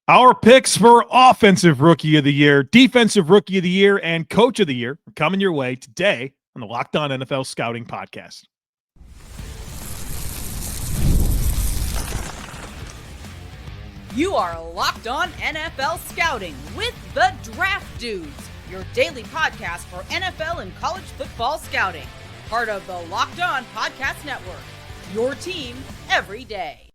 Our picks for Offensive Rookie of the Year, Defensive Rookie of the Year, and Coach of the Year are coming your way today on the Locked On NFL Scouting Podcast. You are Locked On NFL Scouting with the Draft Dudes, your daily podcast for NFL and college football scouting. Part of the Locked On Podcast Network, your team every day.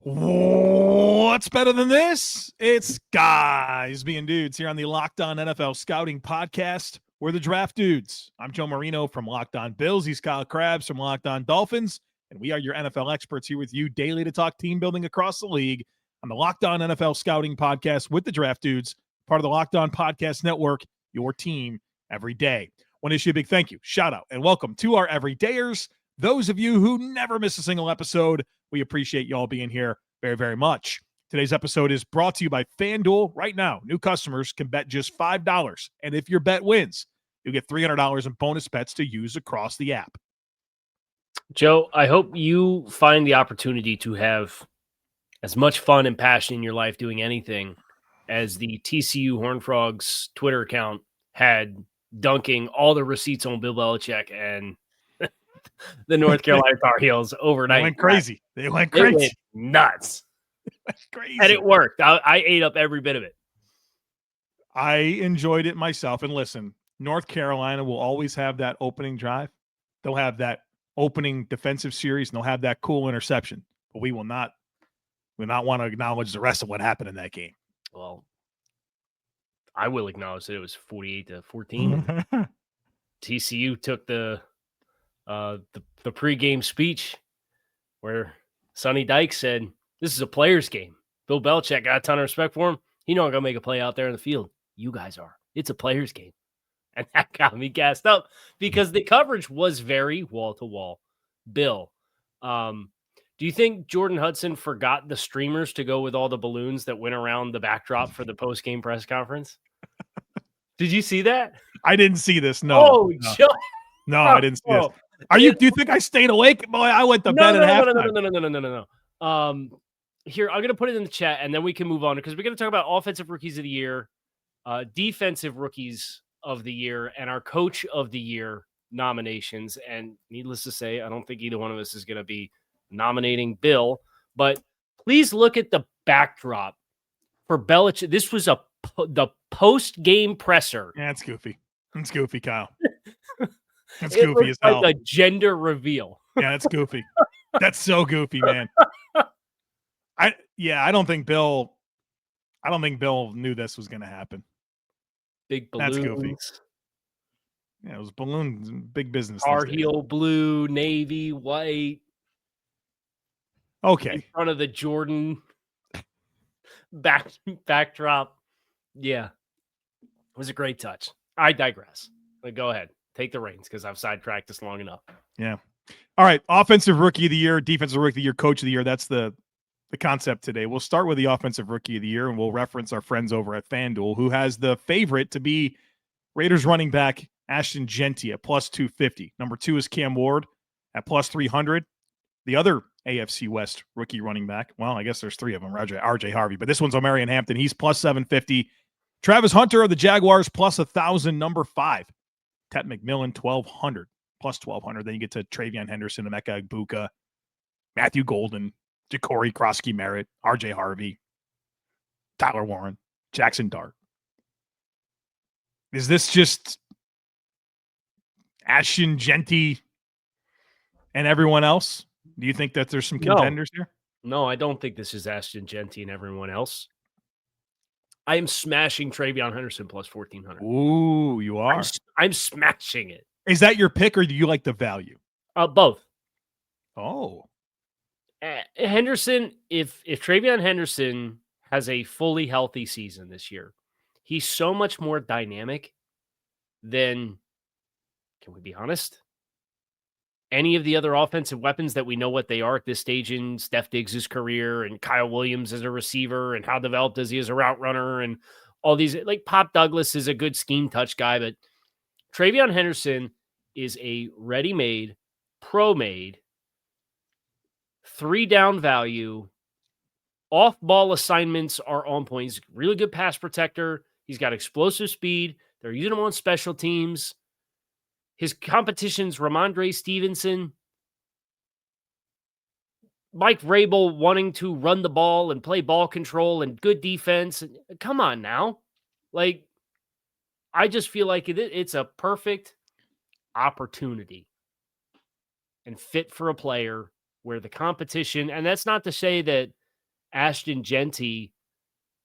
What's better than this? It's guys being dudes here on the Locked On NFL Scouting Podcast. We're the Draft Dudes. I'm Joe Marino from Locked On Bills. He's Kyle Crabbs from Locked On Dolphins. And we are your NFL experts here with you daily to talk team building across the league on the Locked On NFL Scouting Podcast with the Draft Dudes, part of the Locked On Podcast Network, your team every day. Want to issue a big thank you, shout out, and welcome to our everydayers. Those of you who never miss a single episode, we appreciate you all being here very, very much. Today's episode is brought to you by FanDuel. Right now, new customers can bet just $5, and if your bet wins, you'll get $300 in bonus bets to use across the app. Joe, I hope you find the opportunity to have as much fun and passion in your life doing anything as the TCU Horned Frogs Twitter account had dunking all the receipts on Bill Belichick and the North Carolina Tar Heels overnight. They went crazy. Nuts. Crazy. And it worked. I ate up every bit of it. I enjoyed it myself. And listen, North Carolina will always have that opening drive. They'll have that opening defensive series, and they'll have that cool interception. But we will not want to acknowledge the rest of what happened in that game. Well, I will acknowledge that it was 48-14. TCU took the pregame speech where Sonny Dykes said, "This is a player's game." Bill Belichick got a ton of respect for him. He's not going to make a play out there in the field. You guys are. It's a player's game. And that got me gassed up because the coverage was very wall-to-wall. Bill, do you think Jordan Hudson forgot the streamers to go with all the balloons that went around the backdrop for the post-game press conference? Did you see that? I didn't see this. No. Oh, no. Joe. No, I didn't see this. Do you think I stayed awake? Boy, I went to bed at halftime. No. Here, I'm going to put it in the chat, and then we can move on because we're going to talk about offensive rookies of the year, defensive rookies of the year, and our coach of the year nominations. And needless to say, I don't think either one of us is going to be nominating Bill, but please look at the backdrop for Belichick. This was the post-game presser. Yeah, it's goofy. It's goofy, Kyle. It's It goofy as like hell. a gender reveal. Yeah, it's goofy. That's so goofy, man. I don't think Bill knew this was going to happen. Big balloons. That's goofy. Yeah, it was balloons, big business. Tar heel blue, navy, white. Okay. In front of the Jordan backdrop. Yeah. It was a great touch. I digress. But go ahead. Take the reins because I've sidetracked this long enough. Yeah. All right. Offensive Rookie of the Year, Defensive Rookie of the Year, Coach of the Year. That's the concept today. We'll start with the Offensive Rookie of the Year, and we'll reference our friends over at FanDuel, who has the favorite to be Raiders running back Ashton Jeanty at plus 250. Number 2 is Cam Ward at plus 300. The other AFC West rookie running back, well, I guess there's 3 of them, RJ Harvey, but this one's Omarion Hampton. He's plus 750. Travis Hunter of the Jaguars plus 1,000, number 5. Tet McMillan, 1,200, plus 1,200. Then you get to Travion Henderson, Emeka Egbuka, Matthew Golden, Ja'Cory Krosky-Merritt, RJ Harvey, Tyler Warren, Jackson Dart. Is this just Ashton Jeanty and everyone else? Do you think that there's some contenders here? No, I don't think this is Ashton Jeanty and everyone else. I am smashing Travion Henderson plus 1,400. Ooh, you are? I'm smashing it. Is that your pick, or do you like the value? Both. Oh. Henderson, if Travion Henderson has a fully healthy season this year, he's so much more dynamic than, can we be honest, any of the other offensive weapons that we know what they are at this stage in Steph Diggs' career, and Kyle Williams as a receiver, and how developed is he as a route runner, and all these, like Pop Douglas is a good scheme touch guy, but Travion Henderson is a ready-made, pro-made, 3-down value Off-ball assignments are on point. He's a really good pass protector. He's got explosive speed. They're using him on special teams. His competition's Ramondre Stevenson. Mike Vrabel wanting to run the ball and play ball control and good defense. Come on now. Like, I just feel like it's a perfect opportunity and fit for a player where the competition, and that's not to say that Ashton Jeanty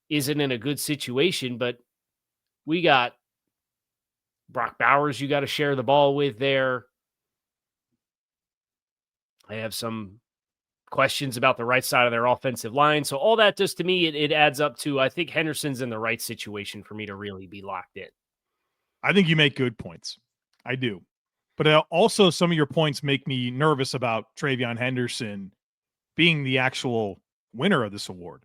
isn't in a good situation, but we got Brock Bowers you got to share the ball with there. I have some questions about the right side of their offensive line. So all that just to me, it adds up to, I think Henderson's in the right situation for me to really be locked in. I think you make good points. I do. But also some of your points make me nervous about Travion Henderson being the actual winner of this award,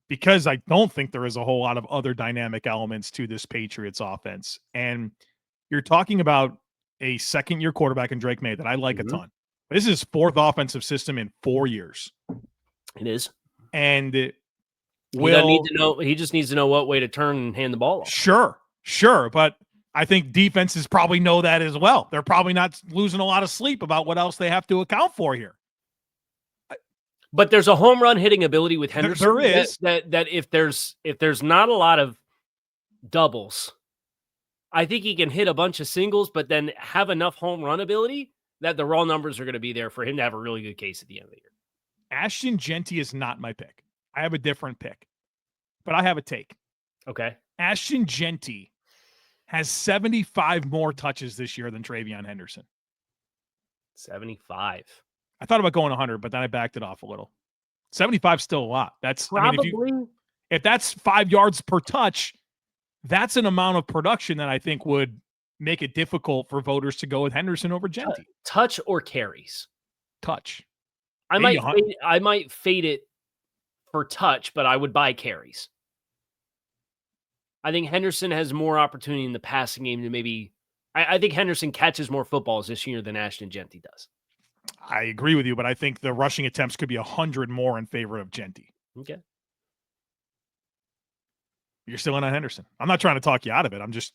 because I don't think there is a whole lot of other dynamic elements to this Patriots offense. And you're talking about a second-year quarterback in Drake May that I like a ton. This is his fourth offensive system in 4 years. It is. And he just needs to know what way to turn and hand the ball off. Sure. But I think defenses probably know that as well. They're probably not losing a lot of sleep about what else they have to account for here. But there's a home run hitting ability with Henderson. There is. That if there's not a lot of doubles, I think he can hit a bunch of singles, but then have enough home run ability that the raw numbers are going to be there for him to have a really good case at the end of the year. Ashton Jeanty is not my pick. I have a different pick, but I have a take. Okay. Ashton Jeanty has 75 more touches this year than Travion Henderson. 75. I thought about going 100, but then I backed it off a little. 75 is still a lot. That's probably. If that's 5 yards per touch, that's an amount of production that I think would make it difficult for voters to go with Henderson over Jeanty. Touch or carries? Touch. I might fade it for touch, but I would buy carries. I think Henderson has more opportunity in the passing game to maybe. I think Henderson catches more footballs this year than Ashton Jeanty does. I agree with you, but I think the rushing attempts could be 100 more in favor of Jeanty. Okay. You're still in on Henderson. I'm not trying to talk you out of it. I'm just,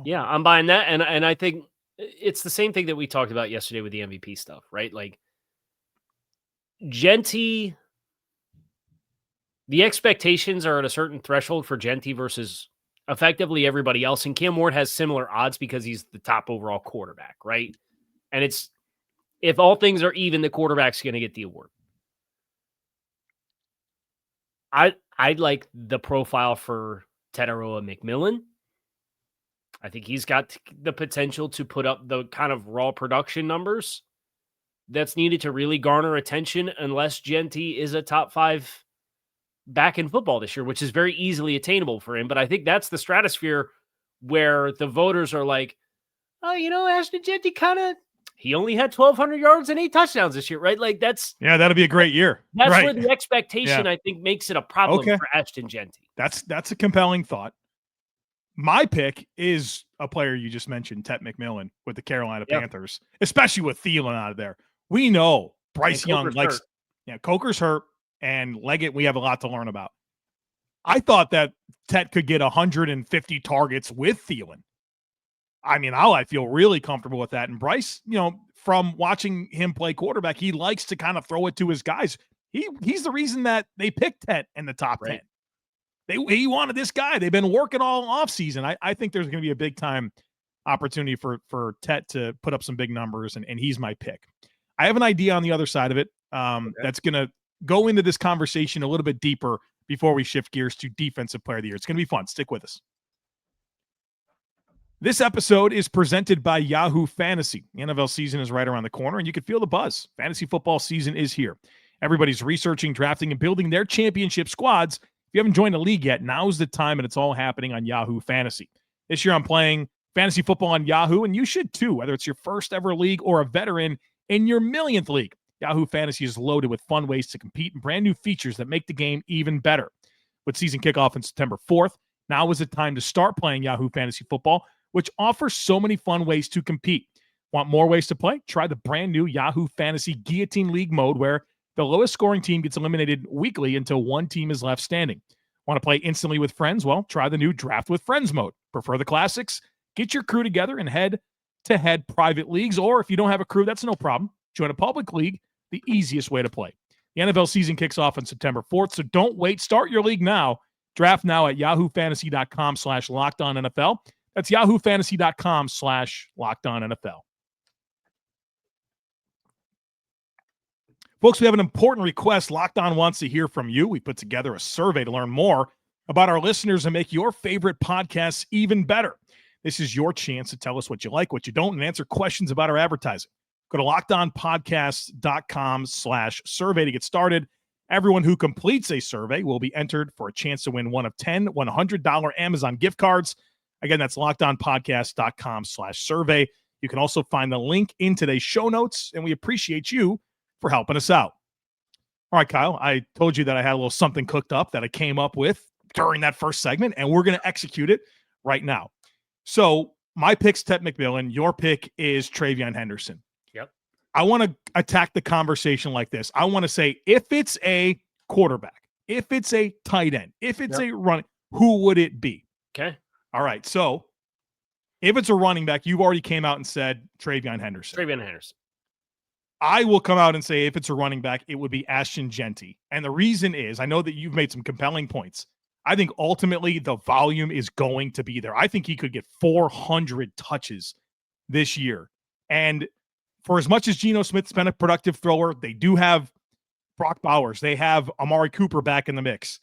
Yeah, I'm buying that. And I think it's the same thing that we talked about yesterday with the MVP stuff, right? Like, Jeanty, the expectations are at a certain threshold for Jeanty versus effectively everybody else. And Cam Ward has similar odds because he's the top overall quarterback, right? And it's, if all things are even, the quarterback's going to get the award. I'd like the profile for Tetairoa McMillan. I think he's got the potential to put up the kind of raw production numbers that's needed to really garner attention, unless Jeanty is a top 5 back in football this year, which is very easily attainable for him. But I think that's the stratosphere where the voters are like, oh, Ashton Jeanty he only had 1,200 yards and 8 touchdowns this year, right? Like that'll be a great year. That's right. where the expectation, I think, makes it a problem for Ashton Jeanty. That's a compelling thought. My pick is a player you just mentioned, Tet McMillan with the Carolina Panthers, especially with Thielen out of there. We know Bryce Young likes, Coker's hurt, and Leggett, we have a lot to learn about. I thought that Tet could get 150 targets with Thielen. I mean, I feel really comfortable with that. And Bryce, from watching him play quarterback, he likes to kind of throw it to his guys. He's the reason that they picked Tet in the top 10. He wanted this guy. They've been working all offseason. I think there's going to be a big-time opportunity for Tet to put up some big numbers, and he's my pick. I have an idea on the other side of it that's going to go into this conversation a little bit deeper before we shift gears to Defensive Player of the Year. It's going to be fun. Stick with us. This episode is presented by Yahoo Fantasy. The NFL season is right around the corner, and you can feel the buzz. Fantasy football season is here. Everybody's researching, drafting, and building their championship squads. If you haven't joined a league yet, now's the time, and it's all happening on Yahoo Fantasy. This year I'm playing fantasy football on Yahoo, and you should too, whether it's your first ever league or a veteran in your millionth league. Yahoo Fantasy is loaded with fun ways to compete and brand new features that make the game even better. With season kickoff on September 4th, now is the time to start playing Yahoo Fantasy Football, which offers so many fun ways to compete. Want more ways to play? Try the brand new Yahoo Fantasy Guillotine League mode, where The lowest scoring team gets eliminated weekly until one team is left standing. Want to play instantly with friends? Well, try the new Draft with Friends mode. Prefer the classics? Get your crew together in head-to-head private leagues, or if you don't have a crew, that's no problem. Join a public league, the easiest way to play. The NFL season kicks off on September 4th, so don't wait. Start your league now. Draft now at yahoofantasy.com/LockedOnNFL. That's yahoofantasy.com/LockedOnNFL. Folks, we have an important request. Locked On wants to hear from you. We put together a survey to learn more about our listeners and make your favorite podcasts even better. This is your chance to tell us what you like, what you don't, and answer questions about our advertising. Go to lockedonpodcast.com/survey to get started. Everyone who completes a survey will be entered for a chance to win one of 10 $100 Amazon gift cards. Again, that's lockedonpodcast.com/survey. You can also find the link in today's show notes, and we appreciate you for helping us out. All right, Kyle, I told you that I had a little something cooked up that I came up with during that first segment, and we're going to execute it right now. So my pick's Tet McMillan. Your pick is Travion Henderson. Yep. I want to attack the conversation like this. I want to say, if it's a quarterback, if it's a tight end, if it's a running, who would it be? Okay. All right. So if it's a running back, you've already came out and said Travion Henderson. Travion Henderson. I will come out and say, if it's a running back, it would be Ashton Jeanty. And the reason is, I know that you've made some compelling points. I think ultimately the volume is going to be there. I think he could get 400 touches this year. And for as much as Geno Smith's been a productive thrower, they do have Brock Bowers. They have Amari Cooper back in the mix.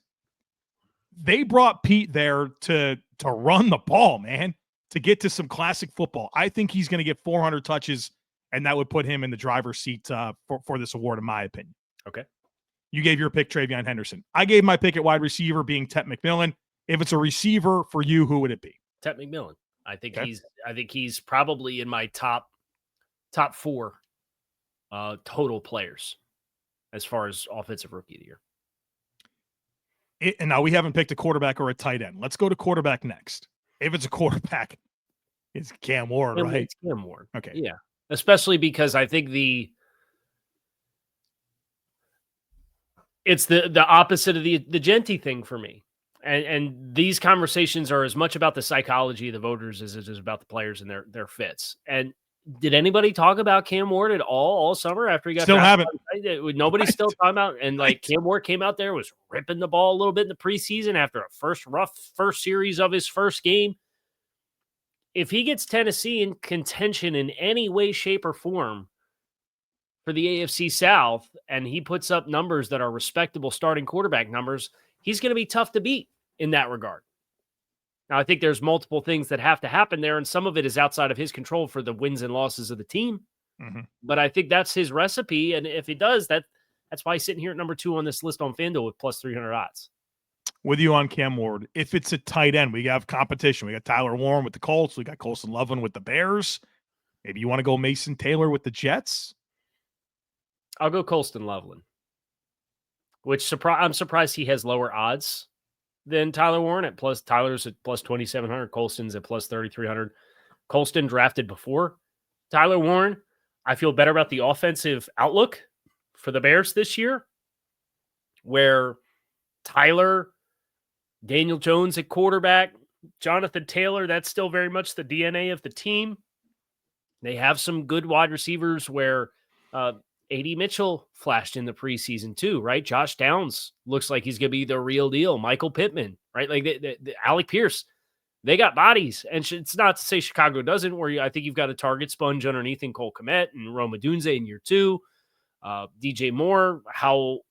They brought Pete there to run the ball, man, to get to some classic football. I think he's going to get 400 touches, and that would put him in the driver's seat for this award, in my opinion. Okay. You gave your pick, Travion Henderson. I gave my pick at wide receiver, being Tet McMillan. If it's a receiver for you, who would it be? Tet McMillan. I think he's probably in my top 4 total players as far as offensive rookie of the year. And now we haven't picked a quarterback or a tight end. Let's go to quarterback next. If it's a quarterback, it's Cam Ward, right? It's Cam Ward. Okay. Yeah. Especially because I think it's the opposite of the Jeanty thing for me. And these conversations are as much about the psychology of the voters as it is about the players and their fits. And did anybody talk about Cam Ward at all summer after he got still haven't? Nobody's still talking about, and like Cam Ward came out there, was ripping the ball a little bit in the preseason after a rough first series of his first game. If he gets Tennessee in contention in any way, shape, or form for the AFC South, and he puts up numbers that are respectable starting quarterback numbers, he's going to be tough to beat in that regard. Now, I think there's multiple things that have to happen there, and some of it is outside of his control for the wins and losses of the team. Mm-hmm. But I think that's his recipe, and if he does, that's why he's sitting here at number 2 on this list on FanDuel with plus 300 odds. With you on Cam Ward. If it's a tight end, we have competition. We got Tyler Warren with the Colts. We got Colston Loveland with the Bears. Maybe you want to go Mason Taylor with the Jets? I'll go Colston Loveland, which I'm surprised he has lower odds than Tyler Warren at plus. Tyler's at plus 2,700. Colston's at plus 3,300. Colston drafted before Tyler Warren. I feel better about the offensive outlook for the Bears this year, where Tyler, Daniel Jones at quarterback, Jonathan Taylor, that's still very much the DNA of the team. They have some good wide receivers where A.D. Mitchell flashed in the preseason too, right? Josh Downs looks like he's going to be the real deal. Michael Pittman, right? Like the Alec Pierce, they got bodies. And it's not to say Chicago doesn't, where I think you've got a target sponge underneath in Cole Kmet and Rome Odunze in year 2. DJ Moore, how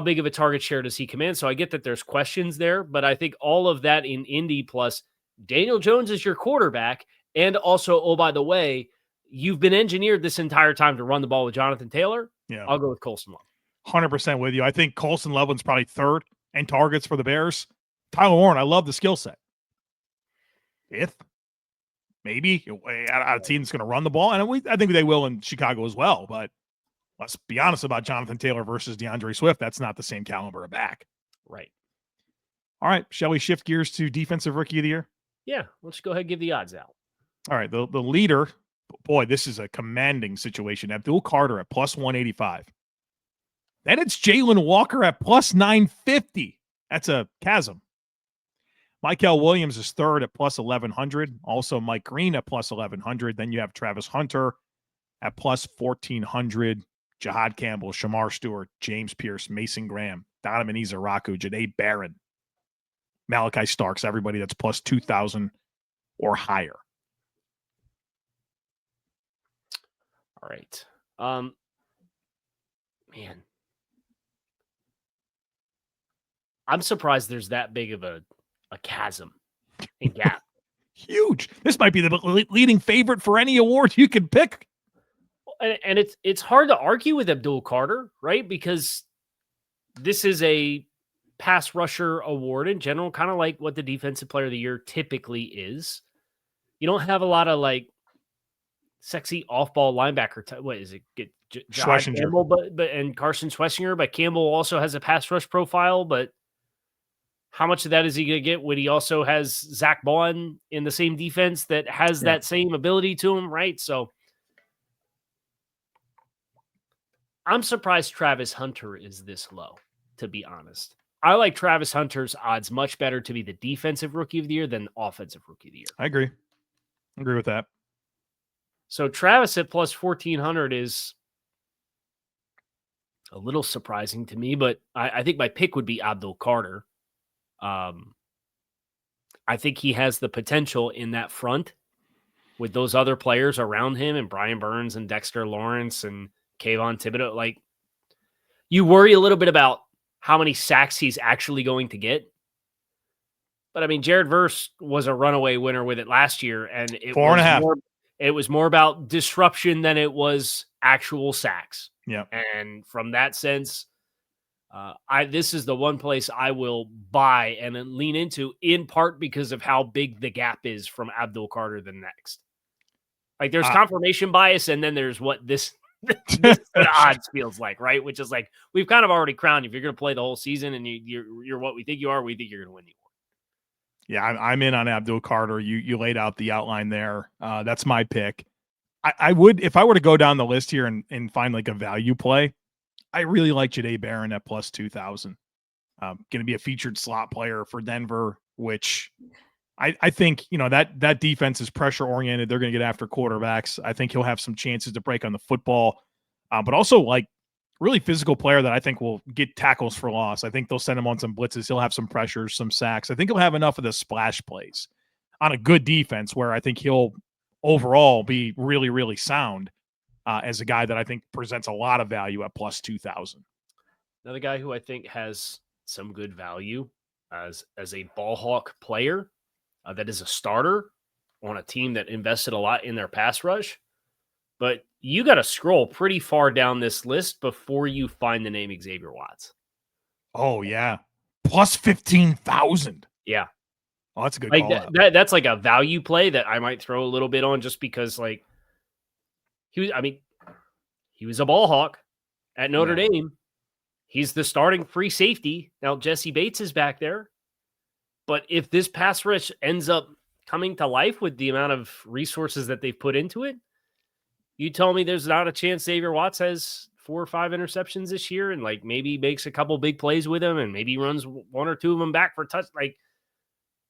big of a target share does he command? So I get that there's questions there, but I think all of that in Indy plus Daniel Jones is your quarterback. And also, oh, by the way, you've been engineered this entire time to run the ball with Jonathan Taylor. Yeah, I'll go with Colston Loveland. 100% with you. I think Colston Loveland's probably 3rd in targets for the Bears. Tyler Warren, I love the skill set. 5th, maybe. A team that's going to run the ball. And I think they will in Chicago as well. But let's be honest about Jonathan Taylor versus DeAndre Swift. That's not the same caliber of back. Right. All right. Shall we shift gears to defensive rookie of the year? Yeah. Let's go ahead and give the odds out. All right. The leader, boy, this is a commanding situation. Abdul Carter at plus 185. Then it's Jalen Walker at plus 950. That's a chasm. Michael Williams is third at plus 1,100. Also Mike Green at plus 1,100. Then you have Travis Hunter at plus 1,400. Jahad Campbell, Shamar Stewart, James Pierce, Mason Graham, Donovan Izaraku, Janae Barron, Malachi Starks, everybody that's plus 2,000 or higher. All right. Man. I'm surprised there's that big of a chasm and gap. Huge. This might be the leading favorite for any award you could pick. And it's hard to argue with Abdul Carter, right? Because this is a pass rusher award in general, kind of like what the defensive player of the year typically is. You don't have a lot of like sexy off-ball linebacker. What is it? Schlesinger. Campbell, but and Carson Schlesinger, but Campbell also has a pass rush profile, but how much of that is he going to get when he also has Zach Bond in the same defense that has that same ability to him, right? So I'm surprised Travis Hunter is this low, to be honest. I like Travis Hunter's odds much better to be the defensive rookie of the year than offensive rookie of the year. I agree with that. So Travis at plus 1,400 is a little surprising to me, but I think my pick would be Abdul Carter. I think he has the potential in that front with those other players around him and Brian Burns and Dexter Lawrence and Kayvon Thibodeau. Like, you worry a little bit about how many sacks he's actually going to get. But I mean, Jared Verse was a runaway winner with it last year, and it 4.5. It was more about disruption than it was actual sacks. Yeah. And from that sense, this is the one place I will buy and then lean into, in part because of how big the gap is from Abdul Carter the next. Like, there's confirmation bias, and then there's what this odds feels like, right? Which is like, we've kind of already crowned you. If you're going to play the whole season and you're what we think you are, we think you're going to win the award. Yeah, I'm in on Abdul Carter. You laid out the outline there. That's my pick. I would, if I were to go down the list here and find like a value play, I really like Janae Barron at plus 2,000. Going to be a featured slot player for Denver, which I think, that defense is pressure oriented. They're going to get after quarterbacks. I think he'll have some chances to break on the football, but also like really physical player that I think will get tackles for loss. I think they'll send him on some blitzes. He'll have some pressures, some sacks. I think he'll have enough of the splash plays on a good defense where I think he'll overall be really, really sound as a guy that I think presents a lot of value at plus 2,000. Another guy who I think has some good value as a ball hawk player that is a starter on a team that invested a lot in their pass rush. But you got to scroll pretty far down this list before you find the name Xavier Watts. Oh, yeah. Plus 15,000. Yeah. Oh, that's a good like call. That's like a value play that I might throw a little bit on just because, like, he was a ball hawk at Notre Dame. He's the starting free safety. Now, Jesse Bates is back there. But if this pass rush ends up coming to life with the amount of resources that they've put into it, you tell me there's not a chance Xavier Watts has 4 or 5 interceptions this year and like maybe makes a couple big plays with them and maybe runs 1 or 2 of them back for touch. Like,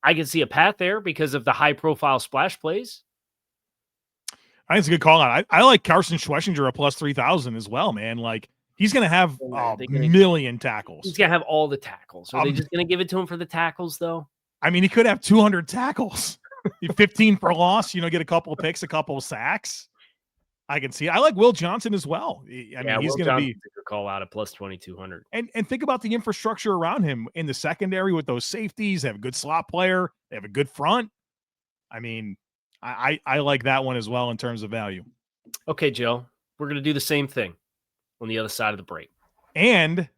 I can see a path there because of the high profile splash plays. I think it's a good call out. I like Carson Schlesinger at plus 3,000 as well, man. Like, he's going to have a million tackles. He's going to have all the tackles. Are they just going to give it to him for the tackles, though? I mean, he could have 200 tackles, 15 for loss, get a couple of picks, a couple of sacks. I can see it. I like Will Johnson as well. I mean, he's going to be a call out at plus 2,200. And think about the infrastructure around him in the secondary with those safeties. They have a good slot player. They have a good front. I mean, I like that one as well in terms of value. Okay, Joe, we're going to do the same thing on the other side of the break. And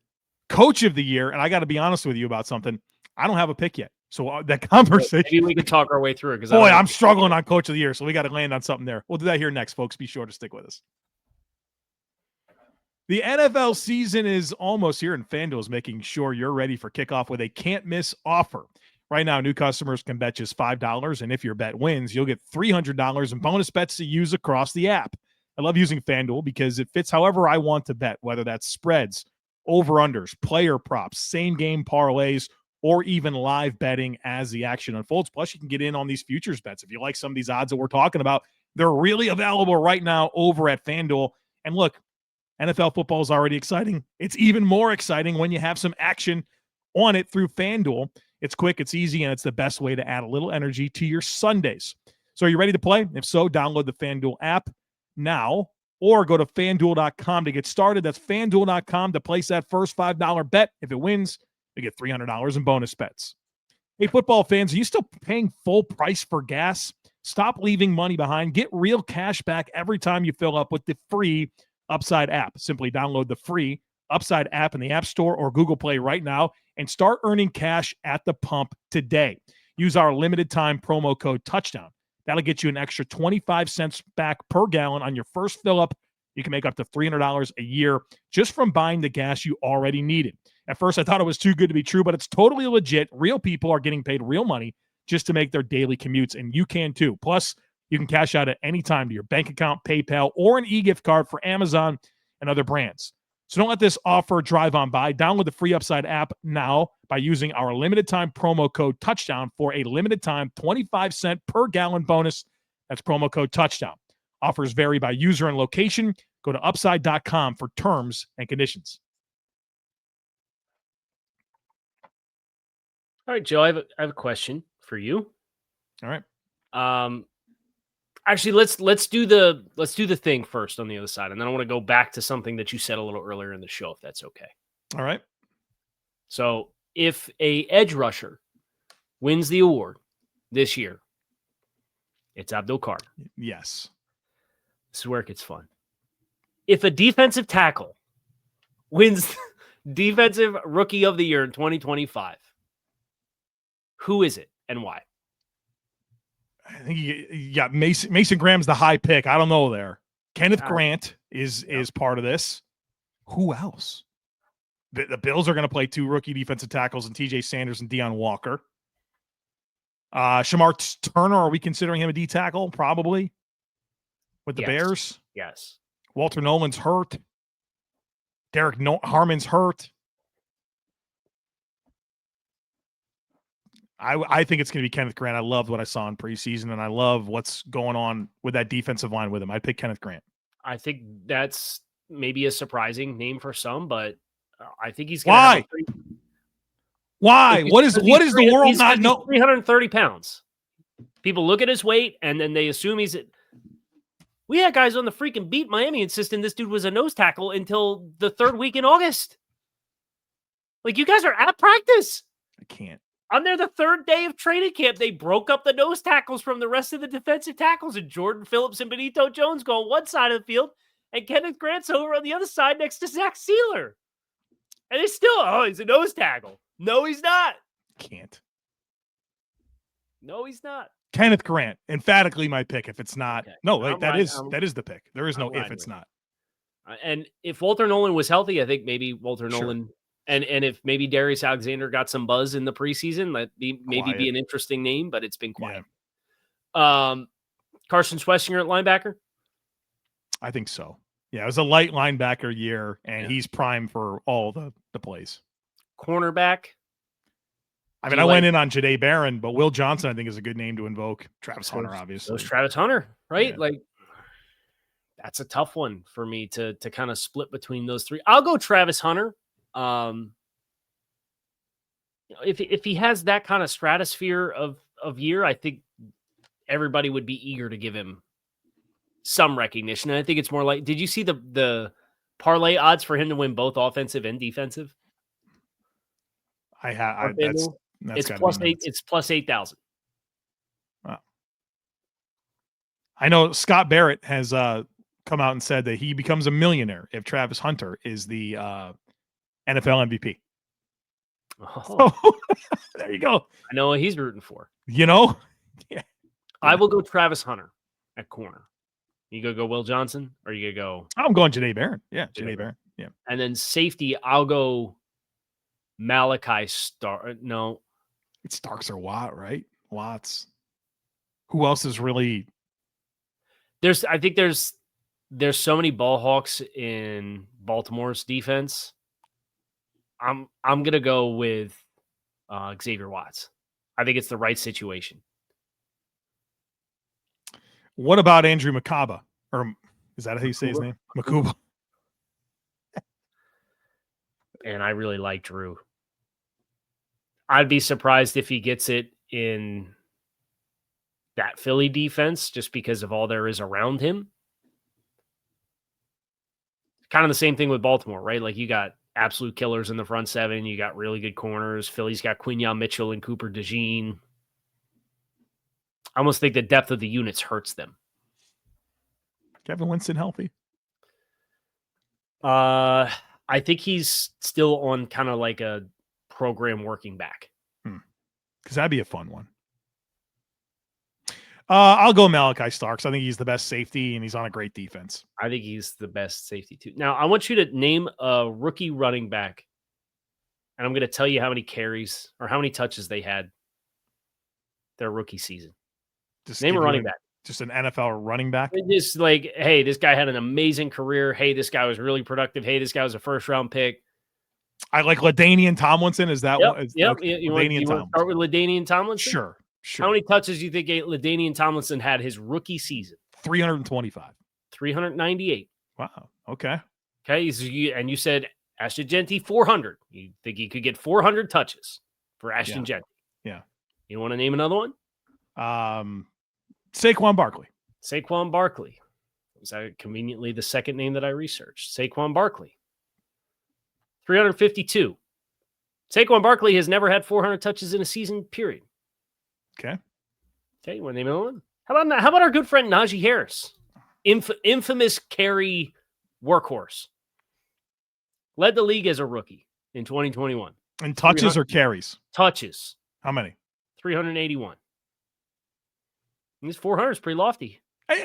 coach of the year, and I got to be honest with you about something. I don't have a pick yet. So that conversation. Maybe we can talk our way through it. Boy, I'm struggling on coach of the year, so we got to land on something there. We'll do that here next, folks. Be sure to stick with us. The NFL season is almost here, and FanDuel is making sure you're ready for kickoff with a can't-miss offer. Right now, new customers can bet just $5, and if your bet wins, you'll get $300 in bonus bets to use across the app. I love using FanDuel because it fits however I want to bet, whether that's spreads over-unders, player props, same-game parlays, or even live betting as the action unfolds. Plus, you can get in on these futures bets. If you like some of these odds that we're talking about, they're really available right now over at FanDuel. And look, NFL football is already exciting. It's even more exciting when you have some action on it through FanDuel. It's quick, it's easy, and it's the best way to add a little energy to your Sundays. So are you ready to play? If so, download the FanDuel app now or go to FanDuel.com to get started. That's FanDuel.com to place that first $5 bet. If it wins, you get $300 in bonus bets. Hey, football fans, are you still paying full price for gas? Stop leaving money behind. Get real cash back every time you fill up with the free Upside app. Simply download the free Upside app in the App Store or Google Play right now and start earning cash at the pump today. Use our limited time promo code Touchdown. That'll get you an extra 25 cents back per gallon on your first fill up. You can make up to $300 a year just from buying the gas you already needed. At first, I thought it was too good to be true, but it's totally legit. Real people are getting paid real money just to make their daily commutes, and you can too. Plus, you can cash out at any time to your bank account, PayPal, or an e-gift card for Amazon and other brands. So don't let this offer drive on by. Download the free Upside app now by using our limited time promo code Touchdown for a limited time 25 cent per gallon bonus. That's promo code Touchdown. Offers vary by user and location. Go to upside.com for terms and conditions. All right, Joe, I have a question for you. All right. Actually, let's do the thing first on the other side, and then I want to go back to something that you said a little earlier in the show, if that's okay. All right. So, if a edge rusher wins the award this year, it's Abdul Carter. Yes. This is where it gets fun. If a defensive tackle wins Defensive Rookie of the Year in 2025, who is it and why? I think you got Mason Graham's the high pick. I don't know there. Kenneth Grant is part of this. Who else? The Bills are going to play 2 rookie defensive tackles and TJ Sanders and Deion Walker. Shamar Turner, are we considering him a D tackle? Probably. With the Bears? Yes. Walter Nolan's hurt. Derek Harmon's hurt. I think it's going to be Kenneth Grant. I loved what I saw in preseason, and I love what's going on with that defensive line with him. I'd pick Kenneth Grant. I think that's maybe a surprising name for some, but I think he's going to have Why? What is the world not know? 330 pounds. People look at his weight, and then they assume he's we had guys on the freaking beat Miami insisting this dude was a nose tackle until the 3rd week in August. Like, you guys are at practice. I can't. On there, the 3rd day of training camp, they broke up the nose tackles from the rest of the defensive tackles, and Jordan Phillips and Benito Jones go on one side of the field, and Kenneth Grant's over on the other side next to Zach Sealer. And they still, he's a nose tackle. No, he's not. Can't. No, he's not. Kenneth Grant, emphatically my pick. If it's not, okay. No, like that is the pick. There is no if it's not. And if Walter Nolan was healthy, I think maybe Walter Nolan, and if maybe Darius Alexander got some buzz in the preseason, that be an interesting name, but it's been quiet. Yeah. Carson Schwessinger at linebacker? I think so. Yeah, it was a light linebacker year, and he's prime for all the plays. Cornerback? I mean, I went in on Jahdae Barron, but Will Johnson, I think, is a good name to invoke. Travis Hunter, obviously. It was Travis Hunter, right? Yeah. Like, that's a tough one for me to kind of split between those 3. I'll go Travis Hunter. If he has that kind of stratosphere of year, I think everybody would be eager to give him some recognition. And I think it's more like, did you see the parlay odds for him to win both offensive and defensive? I have. That's it's plus 8. It's plus 8,000. Wow. I know Scott Barrett has come out and said that he becomes a millionaire if Travis Hunter is the NFL MVP. Oh. So, there you go. I know what he's rooting for. Yeah. I will go Travis Hunter at corner. You go Will Johnson, or you go? I'm going Jahdae Barron. Yeah, Jahdae Barron. Yeah. And then safety, I'll go Malachi Stark. No. It's Starks or Watt, right? Watts. Who else is really? I think there's so many ball hawks in Baltimore's defense I'm gonna go with Xavier Watts. I think it's the right situation. What about Andrew Makaba? Or is that how you say his name? Makuba. And I really like Drew. I'd be surprised if he gets it in that Philly defense just because of all there is around him. Kind of the same thing with Baltimore, right? Like you got absolute killers in the front seven. You got really good corners. Philly's got Quinyon Mitchell and Cooper DeJean. I almost think the depth of the units hurts them. Kevin Winston healthy? I think he's still on kind of like a program working back. Because that'd be a fun one. I'll go Malachi Starks. I think he's the best safety, and he's on a great defense. I think he's the best safety too. Now, I want you to name a rookie running back, and I'm going to tell you how many carries or how many touches they had their rookie season. Just name a running back. Just an NFL running back? Just like, hey, this guy had an amazing career. Hey, this guy was really productive. Hey, this guy was a first-round pick. I like LaDainian Tomlinson. Is that one? Yep. Okay. You want to start with LaDainian Tomlinson? Sure. How many touches do you think LaDainian Tomlinson had his rookie season? 325. 398. Wow. Okay. Okay. And you said Ashton Jeanty 400. You think he could get 400 touches for Ashton Jeanty? Yeah. You want to name another one? Saquon Barkley. Saquon Barkley. Was that conveniently the second name that I researched? Saquon Barkley. 352. Saquon Barkley has never had 400 touches in a season, period. Okay. Okay, you want to name another one? How about our good friend Najee Harris? Infamous carry workhorse. Led the league as a rookie in 2021. And touches or carries? Touches. How many? 381. And this 400 is pretty lofty.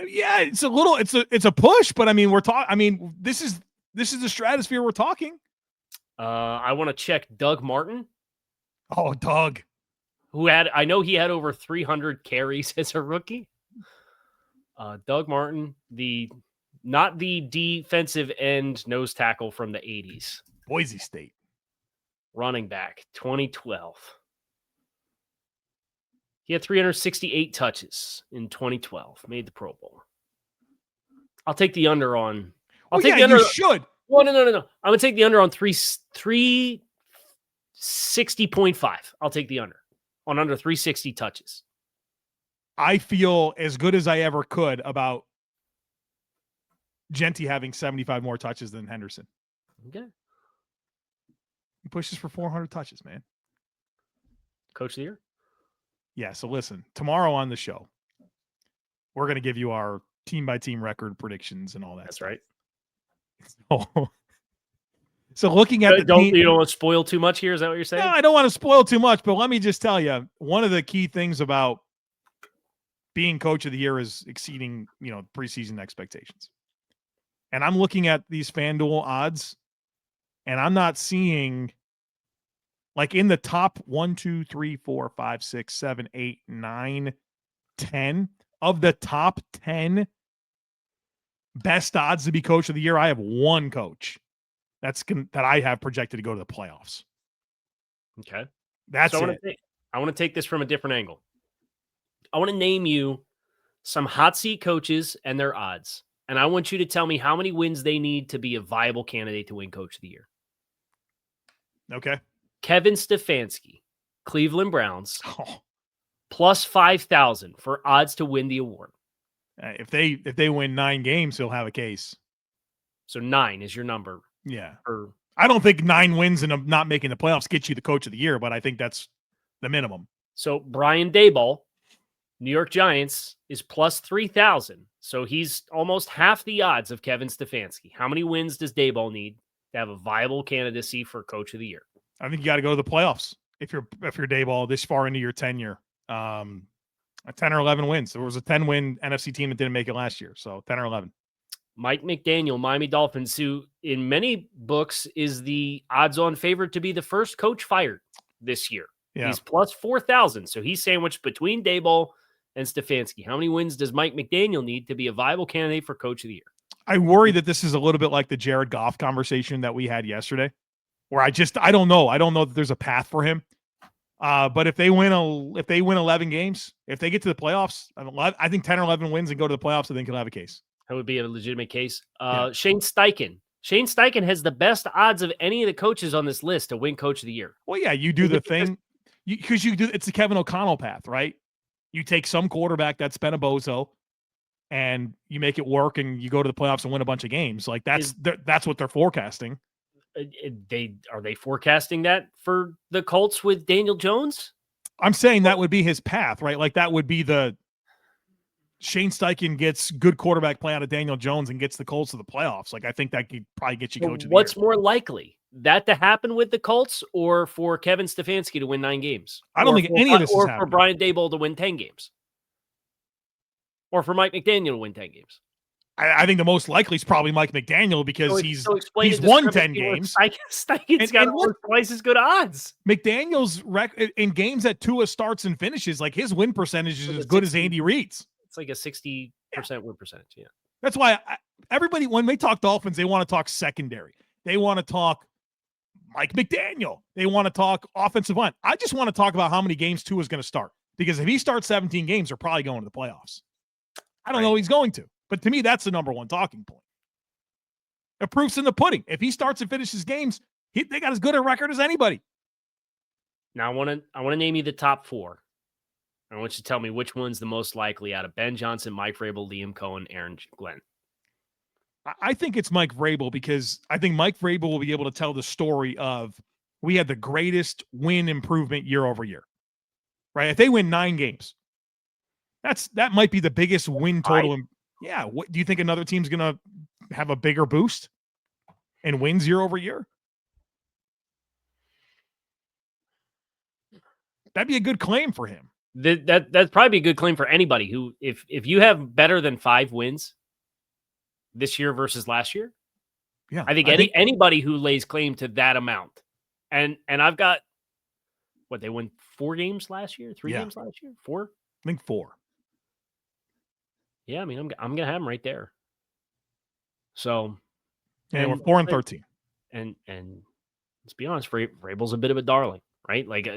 Yeah, it's a push, but I mean, this is the stratosphere we're talking. I want to check Doug Martin. Oh, Doug. I know he had over 300 carries as a rookie. Doug Martin, not the defensive end nose tackle from the 80s. Boise State. Running back, 2012. He had 368 touches in 2012. Made the Pro Bowl. I'll take the under on. You should. Well, no. I'm going to take the under on 360.5. I'll take the under on under 360 touches. I feel as good as I ever could about Jeanty having 75 more touches than Henderson. Okay. He pushes for 400 touches, man. Coach of the year? Yeah, so listen, tomorrow on the show, we're going to give you our team-by-team record predictions and all that. That's stuff. right. So looking at you don't want to spoil too much here? Is that what you're saying? No, I don't want to spoil too much, but let me just tell you, one of the key things about being coach of the year is exceeding, preseason expectations. And I'm looking at these FanDuel odds, and I'm not seeing, like, in the top 1, 2, 3, 4, 5, 6, 7, 8, 9, 10 of the top 10 best odds to be coach of the year, I have one coach that I have projected to go to the playoffs. Okay. That's it. I want to take this from a different angle. I want to name you some hot seat coaches and their odds. And I want you to tell me how many wins they need to be a viable candidate to win coach of the year. Okay. Kevin Stefanski, Cleveland Browns, plus 5,000 for odds to win the award. If they win 9 games, he'll have a case. So 9 is your number. Yeah. I don't think 9 wins and not making the playoffs gets you the coach of the year, but I think that's the minimum. So Brian Daboll, New York Giants, is plus 3,000. So he's almost half the odds of Kevin Stefanski. How many wins does Daboll need to have a viable candidacy for coach of the year? I think you got to go to the playoffs if you're Daboll this far into your tenure. 10 or 11 wins. There was a 10-win NFC team that didn't make it last year, so 10 or 11. Mike McDaniel, Miami Dolphins, who in many books is the odds-on favorite to be the first coach fired this year. Yeah. He's plus 4,000, so he's sandwiched between Daboll and Stefanski. How many wins does Mike McDaniel need to be a viable candidate for coach of the year? I worry that this is a little bit like the Jared Goff conversation that we had yesterday. where I don't know. I don't know that there's a path for him. But if they win 11 games, if they get to the playoffs, I think 10 or 11 wins and go to the playoffs, I think he'll have a case. That would be a legitimate case. Yeah. Shane Steichen. Shane Steichen has the best odds of any of the coaches on this list to win Coach of the Year. Well, yeah, you do the thing because you do. It's the Kevin O'Connell path, right? You take some quarterback that's been a bozo, and you make it work, and you go to the playoffs and win a bunch of games. Like that's what they're forecasting. Are they forecasting that for the Colts with Daniel Jones? I'm saying that would be his path, right? Like that would be the Shane Steichen gets good quarterback play out of Daniel Jones and gets the Colts to the playoffs. Like I think that could probably get you coach of the What's year. more likely, that to happen with the Colts or for Kevin Stefanski to win 9 games? I don't think any of this is happening. Or for Brian Daboll to win 10 games? Or for Mike McDaniel to win 10 games? I think the most likely is probably Mike McDaniel because he's the won 10 games. Steichen's got twice as good odds. McDaniel's in games that Tua starts and finishes, like his win percentage is as good as Andy Reid's. It's like a 60% win percentage. Yeah. That's why everybody, when they talk Dolphins, they want to talk secondary. They want to talk Mike McDaniel. They want to talk offensive line. I just want to talk about how many games Tua is going to start. Because if he starts 17 games, they're probably going to the playoffs. I don't know he's going to. But to me, that's the number one talking point. The proof's in the pudding. If he starts and finishes games, they got as good a record as anybody. Now, I want to name you the top 4. I want you to tell me which one's the most likely out of Ben Johnson, Mike Vrabel, Liam Cohen, Aaron Glenn. I think it's Mike Vrabel because I think Mike Vrabel will be able to tell the story of we had the greatest win improvement year over year. Right? If they win 9 games, that might be the biggest win total. Yeah. What do you think another team's going to have a bigger boost and wins year over year? That'd be a good claim for him. That's probably a good claim for anybody who, if you have better than 5 wins this year versus last year, yeah, I think anybody who lays claim to that amount, and I've got what they won 4 games last year, 3 games last year, 4. I think 4. Yeah, I mean, I'm gonna have them right there. So, and we're 4-13, and let's be honest, Vrabel's a bit of a darling, right? Like,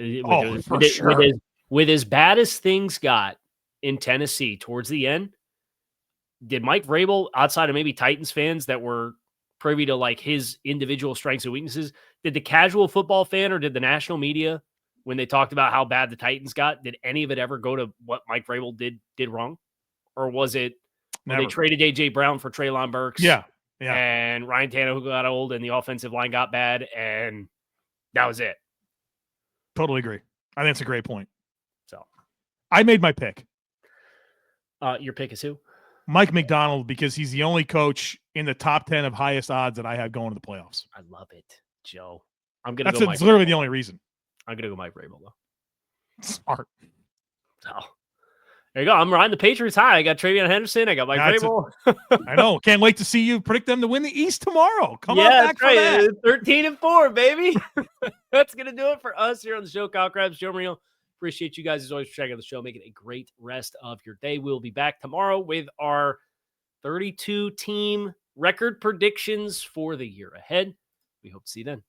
with as bad as things got in Tennessee towards the end, did Mike Vrabel, outside of maybe Titans fans that were privy to like his individual strengths and weaknesses, did the casual football fan or did the national media, when they talked about how bad the Titans got, did any of it ever go to what Mike Vrabel did wrong? Or was it when they traded A.J. Brown for Treylon Burks? Yeah. And Ryan Tannehill got old and the offensive line got bad, and that was it. Totally agree. I think that's a great point. So I made my pick. Your pick is who? Mike McDaniel, because he's the only coach in the top 10 of highest odds that I have going to the playoffs. I love it, Joe. I'm going to go. That's literally the only reason. I'm going to go Mike Vrabel, though. Smart. So there you go. I'm riding the Patriots high. I got Travion Henderson. I got Mike Vrabel. I know. Can't wait to see you predict them to win the East tomorrow. Come on back for that. 13-4, baby. That's going to do it for us here on the show. Kyle Crabbs, Joe Marino. Appreciate you guys as always for checking out the show. Make it a great rest of your day. We'll be back tomorrow with our 32-team record predictions for the year ahead. We hope to see you then.